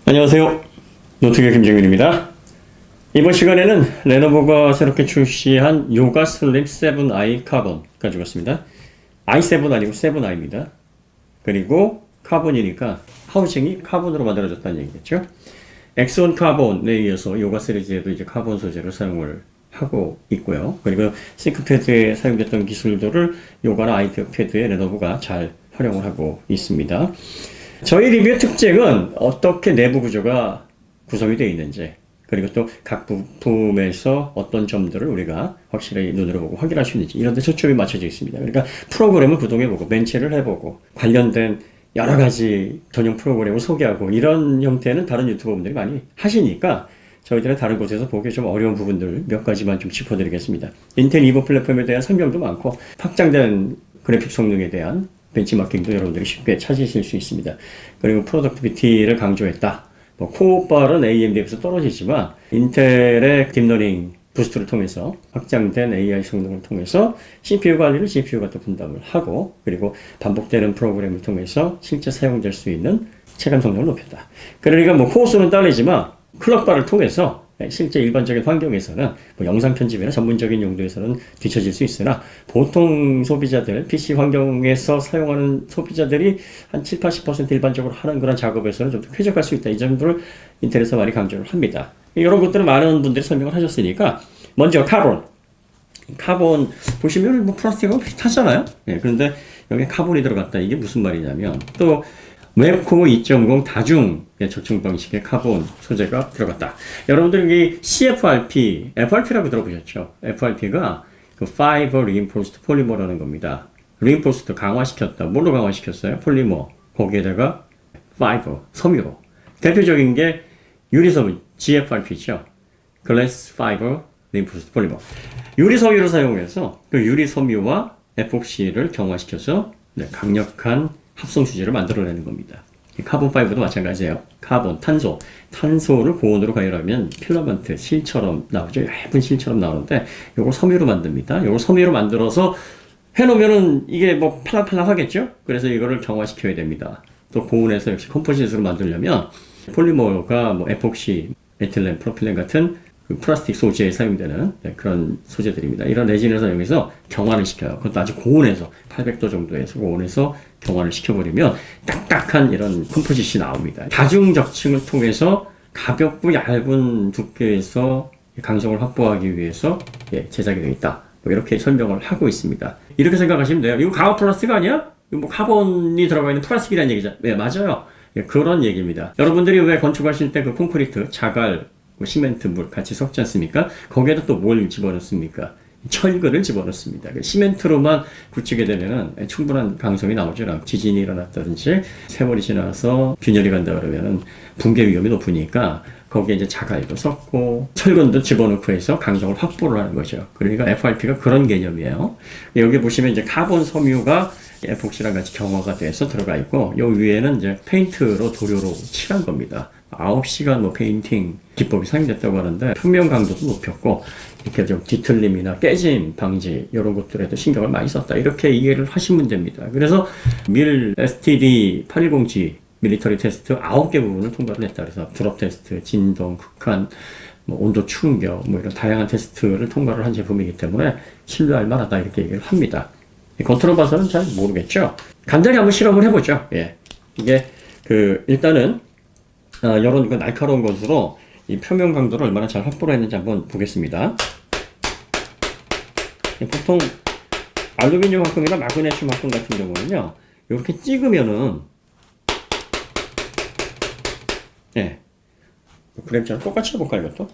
안녕하세요. 노트계 김정민입니다. 이번 시간에는 레노버가 새롭게 출시한 요가 슬립 7i 카본 가지고 왔습니다. i7 아니고 7i입니다. 그리고 카본이니까 하우징이 카본으로 만들어졌다는 얘기겠죠. 엑스온 카본에 이어서 요가 시리즈에도 이제 카본 소재를 사용을 하고 있고요. 그리고 싱크패드에 사용됐던 기술들을 요가나 아이패드에 레노버가 잘 활용을 하고 있습니다. 저희 리뷰의 특징은 어떻게 내부 구조가 구성이 되어 있는지, 그리고 또 각 부품에서 어떤 점들을 우리가 확실히 눈으로 보고 확인할 수 있는지, 이런 데 초점이 맞춰져 있습니다. 그러니까 프로그램을 구동해보고 벤치를 해보고 관련된 여러 가지 전용 프로그램을 소개하고, 이런 형태는 다른 유튜버분들이 많이 하시니까 저희들은 다른 곳에서 보기 좀 어려운 부분들 몇 가지만 좀 짚어드리겠습니다. 인텔 이보 플랫폼에 대한 설명도 많고, 확장된 그래픽 성능에 대한 벤치마킹도 여러분들이 쉽게 찾으실 수 있습니다. 그리고 프로덕티비티를 강조했다. 코어빨은 AMD에 비해서 떨어지지만 인텔의 딥러닝 부스트를 통해서 확장된 AI 성능을 통해서 CPU 관리를 GPU가 또 분담을 하고, 그리고 반복되는 프로그램을 통해서 실제 사용될 수 있는 체감 성능을 높였다. 그러니까 코어 수는 딸리지만 클럭바를 통해서 실제 일반적인 환경에서는 영상 편집이나 전문적인 용도에서는 뒤처질 수 있으나, 보통 소비자들, PC 환경에서 사용하는 소비자들이 한 7, 80% 일반적으로 하는 그런 작업에서는 좀 더 쾌적할 수 있다. 이 점들을 인텔에서 많이 강조를 합니다. 이런 것들은 많은 분들이 설명을 하셨으니까, 먼저 카본 보시면 플라스틱하고 비슷하잖아요. 그런데 여기 카본이 들어갔다. 이게 무슨 말이냐면, 또 웹코어 2.0 다중 적층 방식의 카본 소재가 들어갔다. 여러분들 이 CFRP, FRP라고 들어보셨죠? FRP가 그 Fiber Reinforced Polymer라는 겁니다. Reinforced 강화시켰다. 뭘로 강화시켰어요? 폴리머. 거기에다가 Fiber, 섬유로. 대표적인 게 유리섬유, GFRP죠. Glass Fiber Reinforced Polymer. 유리섬유를 사용해서 그 유리섬유와 에폭시를 경화시켜서 강력한 합성 수지를 만들어내는 겁니다. 카본 파이버도 마찬가지예요. 카본, 탄소를 고온으로 가열하면 필라멘트, 실처럼 나오죠. 얇은 실처럼 나오는데, 요걸 섬유로 만듭니다. 요걸 섬유로 만들어서 해놓으면은 이게 팔랑팔랑 하겠죠? 그래서 이거를 경화시켜야 됩니다. 또 고온에서 역시 컴포짓으로 만들려면 폴리머가 에폭시, 에틸렌, 프로필렌 같은 그 플라스틱 소재에 사용되는 그런 소재들입니다. 이런 레진을 사용해서 경화를 시켜요. 그것도 아주 고온에서 800도 정도에서 고온에서 경화를 시켜버리면 딱딱한 이런 컴포짓이 나옵니다. 다중적층을 통해서 가볍고 얇은 두께에서 강성을 확보하기 위해서 제작이 되어 있다. 이렇게 설명을 하고 있습니다. 이렇게 생각하시면 돼요. 이거 강화 플라스틱 아니야? 이거 카본이 들어가 있는 플라스틱이라는 얘기죠. 네, 맞아요. 그런 얘기입니다. 여러분들이 왜 건축하실 때 그 콘크리트, 자갈, 시멘트, 물 같이 섞지 않습니까? 거기에다 또 뭘 집어넣습니까? 철근을 집어넣습니다. 시멘트로만 굳히게 되면은 충분한 강성이 나오질 않고, 지진이 일어났다든지 세월이 지나서 균열이 간다 그러면은 붕괴 위험이 높으니까 거기에 이제 자갈도 섞고 철근도 집어넣고 해서 강성을 확보를 하는 거죠. 그러니까 FRP가 그런 개념이에요. 여기 보시면 이제 카본 섬유가 에폭시랑 같이 경화가 돼서 들어가 있고, 요 위에는 이제 페인트로 도료로 칠한 겁니다. 9시간 페인팅 기법이 사용됐다고 하는데, 표면 강도도 높였고, 이렇게 좀 뒤틀림이나 깨짐 방지 이런 것들에도 신경을 많이 썼다. 이렇게 이해를 하시면 됩니다. 그래서 밀 STD 810G 밀리터리 테스트 9개 부분을 통과를 했다. 그래서 드롭 테스트, 진동, 극한, 온도 충격, 이런 다양한 테스트를 통과를 한 제품이기 때문에 신뢰할 만하다. 이렇게 얘기를 합니다. 겉으로 봐서는 잘 모르겠죠. 간단히 한번 실험을 해보죠. 이게 일단은 이런 날카로운 것으로 이 표면 강도를 얼마나 잘 확보를 했는지 한번 보겠습니다. 보통 알루미늄 합금이나 마그네슘 합금 같은 경우는요, 이렇게 찍으면은 그램처럼 똑같이 해볼까요, 이것도?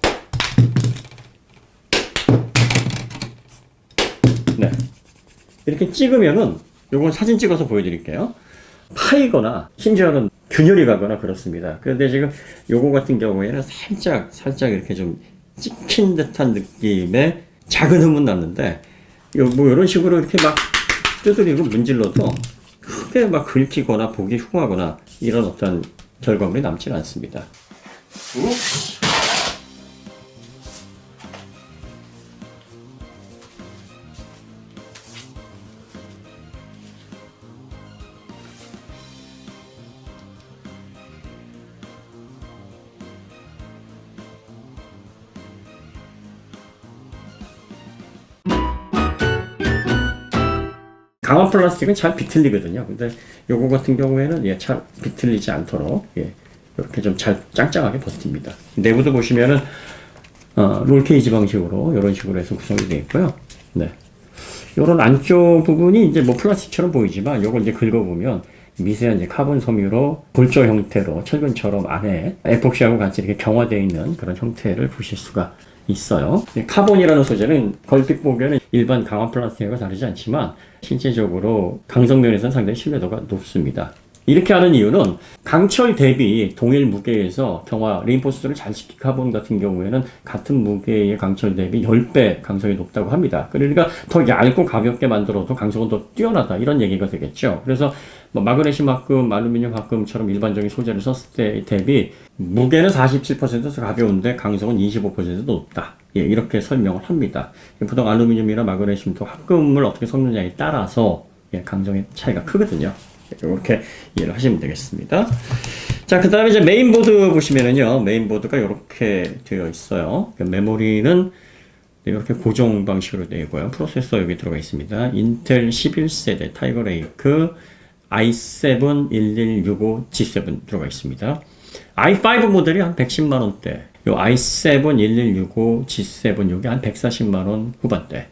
이렇게 찍으면은, 요건 사진 찍어서 보여드릴게요. 파이거나 심지어는 균열이 가거나 그렇습니다. 그런데 지금 요거 같은 경우에는 살짝 이렇게 좀 찍힌 듯한 느낌의 작은 흠은 났는데, 이런 식으로 이렇게 두드리고 문질러도 크게 긁히거나 보기 흉하거나 이런 어떤 결과물이 남지는 않습니다. 강화 플라스틱은 잘 비틀리거든요. 근데 요거 같은 경우에는 예, 잘 비틀리지 않도록 예, 이렇게 좀 잘 짱짱하게 버팁니다. 내부도 보시면은 롤케이지 방식으로 이런 식으로 해서 구성이 되어 있고요. 네. 요런 안쪽 부분이 이제 뭐 플라스틱처럼 보이지만 요걸 이제 긁어보면 미세한 이제 카본 섬유로 골조 형태로 철근처럼 안에 에폭시하고 같이 이렇게 경화되어 있는 그런 형태를 보실 수가 있어요. 카본이라는 소재는 걸핏 보기에는 일반 강화 플라스틱과 다르지 않지만 실제적으로 강성면에서는 상당히 신뢰도가 높습니다. 이렇게 하는 이유는 강철 대비 동일 무게에서 경화 리인포스를 잘 시킨 카본 같은 경우에는 같은 무게의 강철 대비 10배 강성이 높다고 합니다. 그러니까 더 얇고 가볍게 만들어도 강성은 더 뛰어나다 이런 얘기가 되겠죠. 그래서 뭐 마그네슘 합금, 알루미늄 합금처럼 일반적인 소재를 썼을 때 대비 무게는 47%더 가벼운데 강성은 25% 높다. 예, 이렇게 설명을 합니다. 보통 알루미늄이나 마그네슘도 합금을 어떻게 섞느냐에 따라서 예, 강성의 차이가 크거든요. 이렇게 이해를 하시면 되겠습니다. 자, 그 다음에 이제 메인보드 보시면은요, 메인보드가 이렇게 되어 있어요. 메모리는 이렇게 고정 방식으로 되어 있고요. 프로세서 여기 들어가 있습니다. 인텔 11세대 타이거 레이크 i7 1165 G7 들어가 있습니다. i5 모델이 한 110만원대, 요 i7 1165 G7 요게 한 140만원 후반대,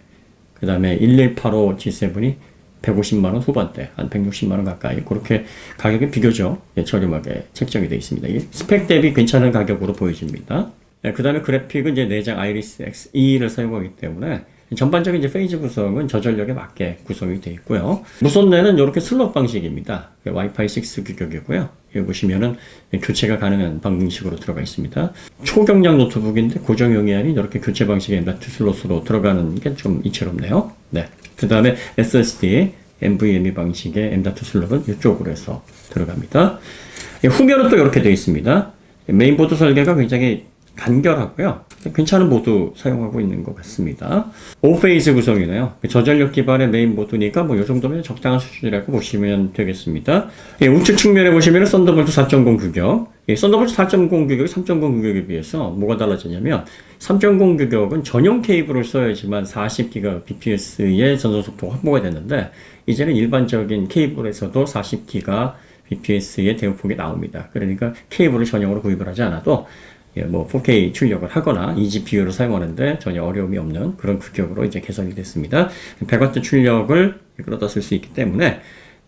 그 다음에 1185 G7이 150만원 후반대, 한 160만원 가까이, 그렇게 가격이 비교적 저렴하게 책정이 되어 있습니다. 스펙 대비 괜찮은 가격으로 보여집니다. 그 다음에 그래픽은 이제 내장 아이리스 Xe-를 사용하기 때문에 전반적인 이제 페이지 구성은 저전력에 맞게 구성이 되어 있고요. 무선내는 이렇게 슬롯 방식입니다. 와이파이 6 규격이고요. 여기 보시면은 교체가 가능한 방식으로 들어가 있습니다. 초경량 노트북인데 고정형이 아닌 이렇게 교체 방식의 M.2 슬롯으로 들어가는 게 좀 이채롭네요. 네. 그 다음에 SSD, NVMe 방식의 M.2 슬롯은 이쪽으로 해서 들어갑니다. 후면은 또 이렇게 되어 있습니다. 메인보드 설계가 굉장히 간결하고요. 괜찮은 보드 사용하고 있는 것 같습니다. 5페이스 구성이네요. 저전력 기반의 메인보드니까 뭐 이 정도면 적당한 수준이라고 보시면 되겠습니다. 우측 측면에 보시면 썬더볼트 4.0 규격. 썬더볼트 4.0 규격이 3.0 규격에 비해서 뭐가 달라졌냐면 3.0 규격은 전용 케이블을 써야지만 40GBps의 전송 속도가 확보가 됐는데 이제는 일반적인 케이블에서도 40GBps의 대역폭이 나옵니다. 그러니까 케이블을 전용으로 구입을 하지 않아도 뭐 4K 출력을 하거나 eGPU를 사용하는데 전혀 어려움이 없는 그런 규격으로 이제 개선이 됐습니다. 100W 출력을 끌어다 쓸 수 있기 때문에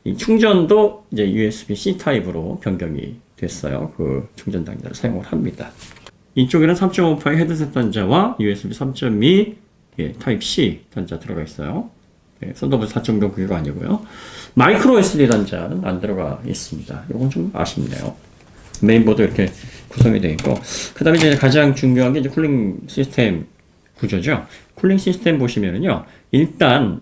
이 충전도 이제 USB-C 타입으로 변경이 됐어요. 그 충전 단자를 사용을 합니다. 이쪽에는 3.5파의 헤드셋 단자와 USB 3.2 타입 C 단자 들어가 있어요. 썬더볼트 4.0 규격 아니고요. 마이크로 SD 단자는 안 들어가 있습니다. 이건 좀 아쉽네요. 메인보드 이렇게 구성이 되어 있고, 그 다음에 이제 가장 중요한 게 이제 쿨링 시스템 구조죠. 쿨링 시스템 보시면은요, 일단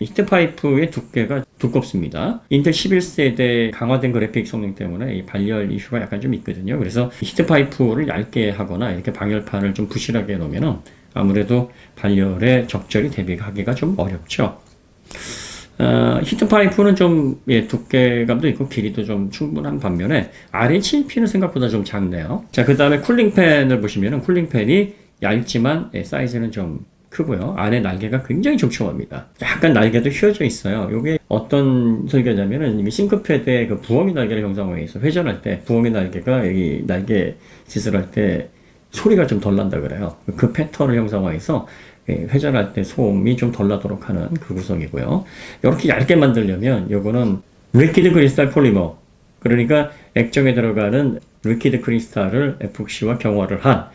히트파이프의 두께가 두껍습니다. 인텔 11세대 강화된 그래픽 성능 때문에 이 발열 이슈가 약간 좀 있거든요. 그래서 히트파이프를 얇게 하거나 이렇게 방열판을 좀 부실하게 놓으면은 아무래도 발열에 적절히 대비하기가 좀 어렵죠. 히트파이프는 좀 두께감도 있고 길이도 좀 충분한 반면에 RHP는 생각보다 좀 작네요. 자, 그 다음에 쿨링팬을 보시면은 쿨링팬이 얇지만 사이즈는 좀 크고요. 안에 날개가 굉장히 촘촘합니다. 약간 날개도 휘어져 있어요. 이게 어떤 설계냐면은 이미 싱크패드의 그 부엉이 날개를 형성하기 위해서 회전할 때 부엉이 날개가 여기 날개 짓을 할 때 소리가 좀 덜 난다 그래요. 그 패턴을 형성하기 위해서 회전할 때 소음이 좀 덜 나도록 하는 그 구성이고요. 이렇게 얇게 만들려면 요거는 리퀴드 크리스탈 폴리머, 그러니까 액정에 들어가는 리퀴드 크리스탈을 에폭시와 경화를 한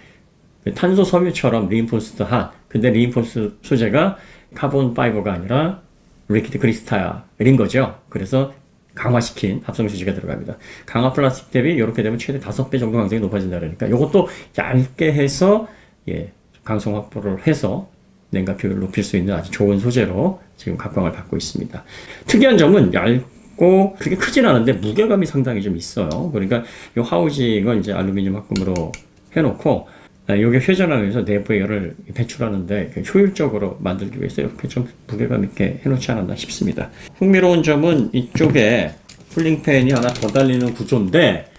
탄소 섬유처럼 리인포스드한, 근데 리인포스 소재가 카본 파이버가 아니라 리퀴드 크리스탈인 거죠. 그래서 강화시킨 합성 수지가 들어갑니다. 강화 플라스틱 대비 이렇게 되면 최대 5배 정도 강성이 높아진다 그러니까 이것도 얇게 해서 강성 확보를 해서 냉각 효율을 높일 수 있는 아주 좋은 소재로 지금 각광을 받고 있습니다. 특이한 점은 얇고 그렇게 크진 않은데 무게감이 상당히 좀 있어요. 그러니까 이 하우징은 이제 알루미늄 합금으로 해놓고 이게 회전하면서 내부의 열을 배출하는데 효율적으로 만들기 위해서 이렇게 좀 무게감 있게 해놓지 않았나 싶습니다. 흥미로운 점은 이쪽에 쿨링팬이 하나 더 달리는 구조인데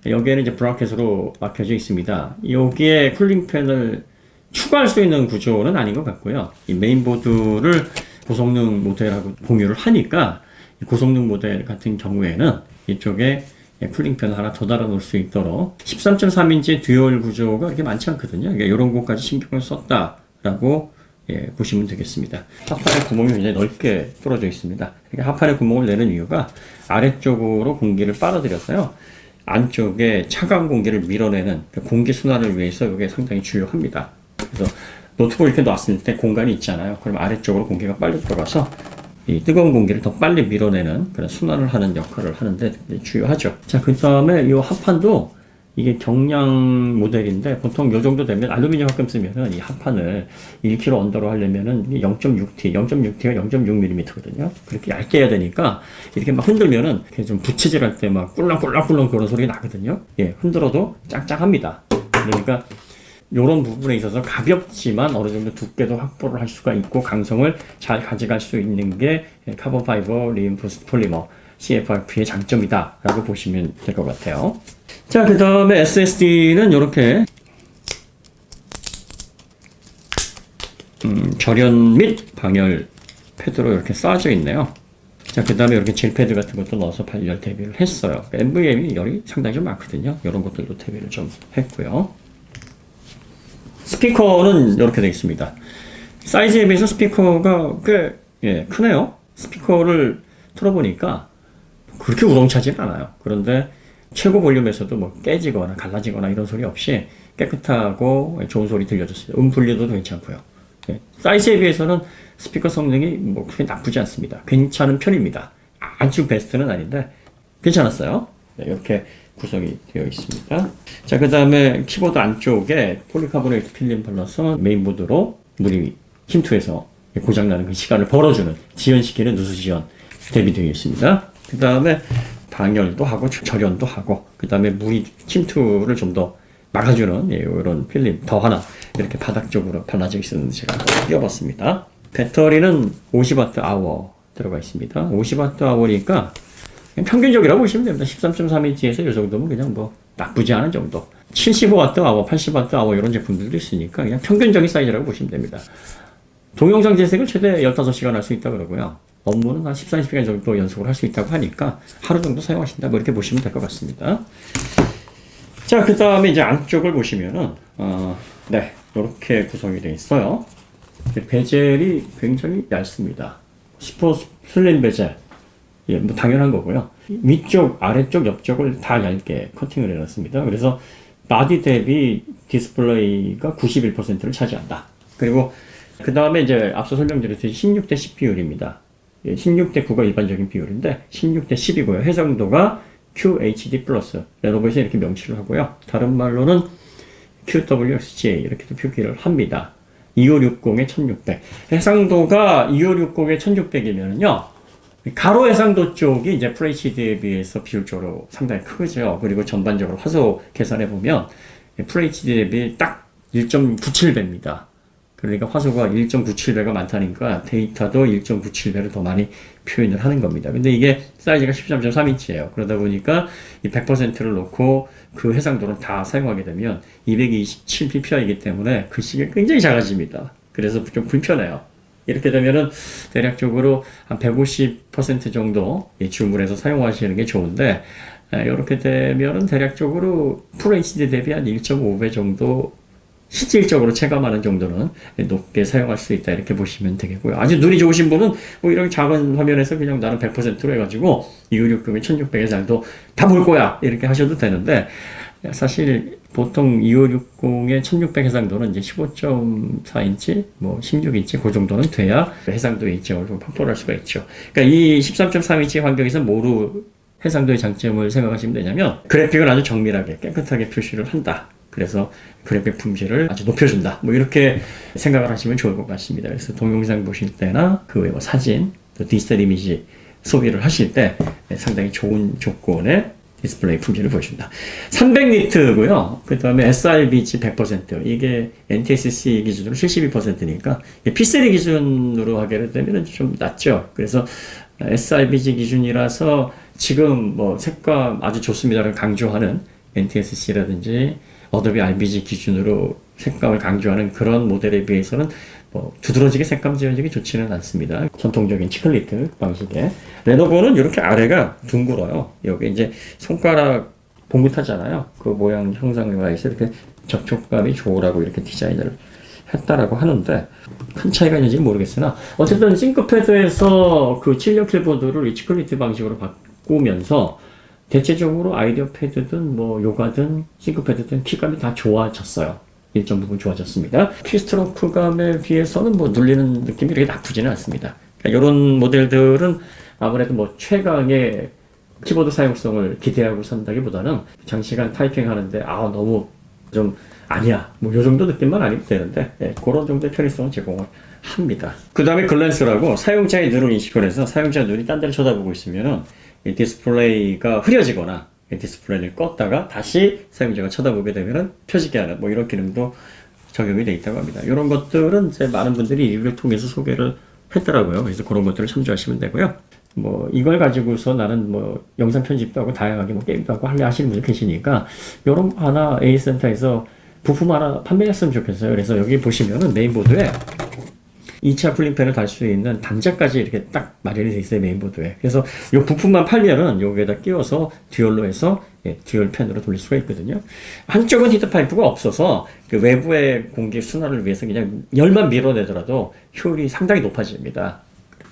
여기에는 이제 브라켓으로 막혀져 있습니다. 여기에 쿨링팬을 추가할 수 있는 구조는 아닌 것 같고요. 이 메인보드를 고성능 모델하고 공유를 하니까 고성능 모델 같은 경우에는 이쪽에 쿨링팬 하나 더 달아 놓을 수 있도록 13.3인치 듀얼 구조가 그렇게 많지 않거든요. 그러니까 이런 것까지 신경을 썼다라고 보시면 되겠습니다. 하판의 구멍이 굉장히 넓게 뚫어져 있습니다. 그러니까 하판의 구멍을 내는 이유가 아래쪽으로 공기를 빨아들여서요. 안쪽에 차가운 공기를 밀어내는 공기 순환을 위해서 이게 상당히 중요합니다. 그래서 노트북을 이렇게 놨을 때 공간이 있잖아요. 그럼 아래쪽으로 공기가 빨리 들어가서 이 뜨거운 공기를 더 빨리 밀어내는 그런 순환을 하는 역할을 하는데 중요하죠. 자, 그 다음에 이 합판도 이게 경량 모델인데 보통 요 정도 되면 알루미늄 합금 쓰면은 이 합판을 1kg 언더로 하려면은 0.6T, 0.6T가 0.6mm거든요. 그렇게 얇게 해야 되니까 이렇게 막 흔들면은 이렇게 좀 부채질할 때 막 꿀렁꿀렁꿀렁 그런 소리가 나거든요. 예, 흔들어도 짱짱합니다. 그러니까 이런 부분에 있어서 가볍지만 어느 정도 두께도 확보를 할 수가 있고 강성을 잘 가져갈 수 있는 게 카본 파이버 리인포스드 폴리머 CFRP의 장점이다 라고 보시면 될 것 같아요. 자, 그 다음에 SSD는 이렇게 절연 및 방열 패드로 이렇게 쏴져 있네요. 자, 그 다음에 이렇게 젤 패드 같은 것도 넣어서 발열 대비를 했어요. NVMe 열이 상당히 좀 많거든요. 이런 것들도 대비를 좀 했고요. 스피커는 이렇게 되어 있습니다. 사이즈에 비해서 스피커가 꽤 크네요. 스피커를 틀어보니까 그렇게 우렁차진 않아요. 그런데 최고 볼륨에서도 뭐 깨지거나 갈라지거나 이런 소리 없이 깨끗하고 좋은 소리 들려줬어요. 분리도 괜찮고요. 사이즈에 비해서는 스피커 성능이 뭐 그렇게 나쁘지 않습니다. 괜찮은 편입니다. 아주 베스트는 아닌데 괜찮았어요. 이렇게 구성이 되어 있습니다. 자, 그 다음에 키보드 안쪽에 폴리카보네이트 필름 발라서 메인보드로 물이 침투해서 고장나는 그 시간을 벌어주는 지연시키는 누수 지연 대비되어 있습니다. 그 다음에 방열도 하고 절연도 하고 그 다음에 물이 침투를 좀 더 막아주는 이런 필름 더 하나 이렇게 바닥 쪽으로 발라져 있었는데 제가 띄워봤습니다. 배터리는 50Wh 들어가 있습니다. 50Wh니까 평균적이라고 보시면 됩니다. 13.3인치에서 이 정도면 그냥 뭐 나쁘지 않은 정도. 75Wh, 80Wh 이런 제품들도 있으니까 그냥 평균적인 사이즈라고 보시면 됩니다. 동영상 재생을 최대 15시간 할 수 있다고 그러고요. 업무는 한 14, 20시간 정도 연속을 할 수 있다고 하니까 하루 정도 사용하신다. 뭐 이렇게 보시면 될 것 같습니다. 자, 그 다음에 이제 안쪽을 보시면은, 네, 이렇게 구성이 되어 있어요. 베젤이 굉장히 얇습니다. 슈퍼 슬림 베젤. 예, 뭐 당연한 거고요. 위쪽, 아래쪽, 옆쪽을 다 얇게 커팅을 해놨습니다. 그래서 바디 대비 디스플레이가 91%를 차지한다. 그리고 그 다음에 이제 앞서 설명드렸듯이 16대 10 비율입니다. 16대 9가 일반적인 비율인데 16대 10이고요. 해상도가 QHD+, 레노버에서 이렇게 명시를 하고요. 다른 말로는 QWXGA 이렇게도 표기를 합니다. 2560에 1600. 해상도가 2560에 1600이면은요. 가로 해상도 쪽이 이제 FHD에 비해서 비율적으로 상당히 크죠. 그리고 전반적으로 화소 계산해 보면 FHD 대비 딱 1.97배입니다. 그러니까 화소가 1.97배가 많다니까 데이터도 1.97배를 더 많이 표현을 하는 겁니다. 근데 이게 사이즈가 13.3인치예요. 그러다 보니까 이 100%를 놓고 그 해상도를 다 사용하게 되면 227 ppi이기 때문에 글씨가 굉장히 작아집니다. 그래서 좀 불편해요. 이렇게 되면은 대략적으로 한 150% 정도 주문해서 사용하시는 게 좋은데, 이렇게 되면은 대략적으로 FHD 대비 한 1.5배 정도 실질적으로 체감하는 정도는 높게 사용할 수 있다 이렇게 보시면 되겠고요. 아주 눈이 좋으신 분은 뭐 이런 작은 화면에서 그냥 나는 100%로 해가지고 2560에 1600 해상도 다 볼 거야 이렇게 하셔도 되는데, 사실 보통 2560의 1600 해상도는 이제 15.4인치, 뭐 16인치 그 정도는 돼야 해상도의 일정을 좀 확보할 수가 있죠. 그러니까 이 13.3인치 환경에서 뭐로 해상도의 장점을 생각하시면 되냐면, 그래픽을 아주 정밀하게 깨끗하게 표시를 한다. 그래서 그래픽 품질을 아주 높여준다. 뭐 이렇게 생각을 하시면 좋을 것 같습니다. 그래서 동영상 보실 때나 그 외에 뭐 사진, 또 디지털 이미지 소비를 하실 때 상당히 좋은 조건의 디스플레이 품질을 보여준다. 300니트고요. 그 다음에 sRBG 100%. 이게 NTSC 기준으로 72%니까 P3 기준으로 하게 되면 좀 낮죠. 그래서 sRBG 기준이라서 지금 뭐 색감 아주 좋습니다를 강조하는 NTSC라든지 어도비 RBG 기준으로 색감을 강조하는 그런 모델에 비해서는 뭐 두드러지게 색감 지어지기 좋지는 않습니다. 전통적인 치클리트 방식의 레노버는 이렇게 아래가 둥글어요. 여기 이제 손가락 봉긋하잖아요. 그 모양 형상과 해서 이렇게 접촉감이 좋으라고 이렇게 디자인을 했다라고 하는데 큰 차이가 있는지 모르겠으나 어쨌든 싱크패드에서 그 7년 킬보드를 이 치클리트 방식으로 바꾸면서 대체적으로 아이디어 패드든 뭐 요가든 싱크패드든 키감이 다 좋아졌어요. 일정 부분 좋아졌습니다. 키스트로크감에 비해서는 뭐 눌리는 느낌이 그렇게 나쁘지는 않습니다. 그러니까 이런 모델들은 아무래도 뭐 최강의 키보드 사용성을 기대하고 산다기보다는 장시간 타이핑하는데 너무 좀 아니야 뭐 요 정도 느낌만 아니면 되는데 그런 정도의 편의성은 제공을 합니다. 그 다음에 글랜스라고 사용자의 눈을 인식을 해서 사용자 눈이 딴 데를 쳐다보고 있으면은 이 디스플레이가 흐려지거나 디스플레이를 껐다가 다시 사용자가 쳐다보게 되면은 펴지게 하는 뭐 이런 기능도 적용이 되어 있다고 합니다. 이런 것들은 이제 많은 분들이 리뷰를 통해서 소개를 했더라고요. 그래서 그런 것들을 참조하시면 되고요. 뭐 이걸 가지고서 나는 뭐 영상 편집도 하고 다양하게 뭐 게임도 하고 하시는 분들 계시니까 이런 거 하나 A센터에서 부품 하나 판매했으면 좋겠어요. 그래서 여기 보시면은 메인보드에 2차 쿨링팬을 달 수 있는 단자까지 이렇게 딱 마련이 되어 있어요, 메인보드에. 그래서 이 부품만 팔면은 여기에다 끼워서 듀얼로 해서 듀얼 팬으로 돌릴 수가 있거든요. 한쪽은 히트파이프가 없어서 그 외부의 공기 순환을 위해서 그냥 열만 밀어내더라도 효율이 상당히 높아집니다.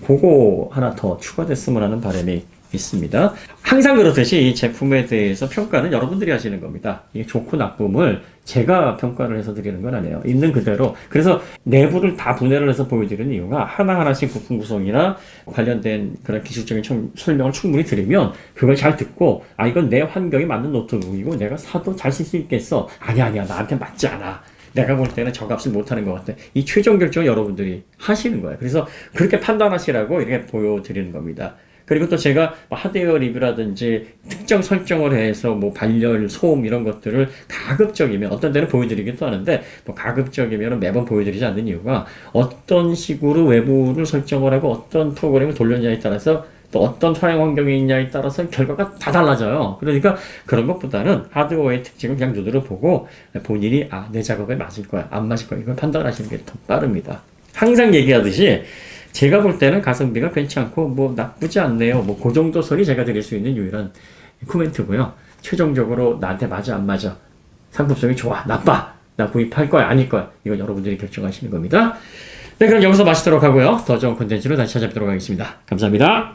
그거 하나 더 추가됐으면 하는 바람이 있습니다. 항상 그렇듯이 이 제품에 대해서 평가는 여러분들이 하시는 겁니다. 이게 좋고 나쁨을 제가 평가를 해서 드리는 건 아니에요. 있는 그대로. 그래서 내부를 다 분해를 해서 보여드리는 이유가 하나하나씩 부품 구성이나 관련된 그런 기술적인 설명을 충분히 드리면 그걸 잘 듣고 이건 내 환경에 맞는 노트북이고 내가 사도 잘 쓸 수 있겠어. 아니야 나한테 맞지 않아. 내가 볼 때는 저 값을 못하는 것 같아. 이 최종 결정을 여러분들이 하시는 거예요. 그래서 그렇게 판단하시라고 이렇게 보여드리는 겁니다. 그리고 또 제가 하드웨어 리뷰라든지 특정 설정을 해서 뭐 발열, 소음 이런 것들을 가급적이면 어떤 데는 보여드리기도 하는데 뭐 가급적이면 매번 보여드리지 않는 이유가 어떤 식으로 외부를 설정을 하고 어떤 프로그램을 돌렸냐에 따라서 또 어떤 사용 환경에 있냐에 따라서 결과가 다 달라져요. 그러니까 그런 것보다는 하드웨어의 특징을 그냥 눈으로 보고 본인이 내 작업에 맞을 거야, 안 맞을 거야 이걸 판단하시는 게 더 빠릅니다. 항상 얘기하듯이 제가 볼 때는 가성비가 괜찮고 뭐 나쁘지 않네요. 뭐 그 정도 소리 제가 드릴 수 있는 유일한 코멘트고요. 최종적으로 나한테 맞아 안 맞아, 상품성이 좋아 나빠, 나 구입할 거야 아닐 거야, 이건 여러분들이 결정하시는 겁니다. 네, 그럼 여기서 마치도록 하고요. 더 좋은 콘텐츠로 다시 찾아뵙도록 하겠습니다. 감사합니다.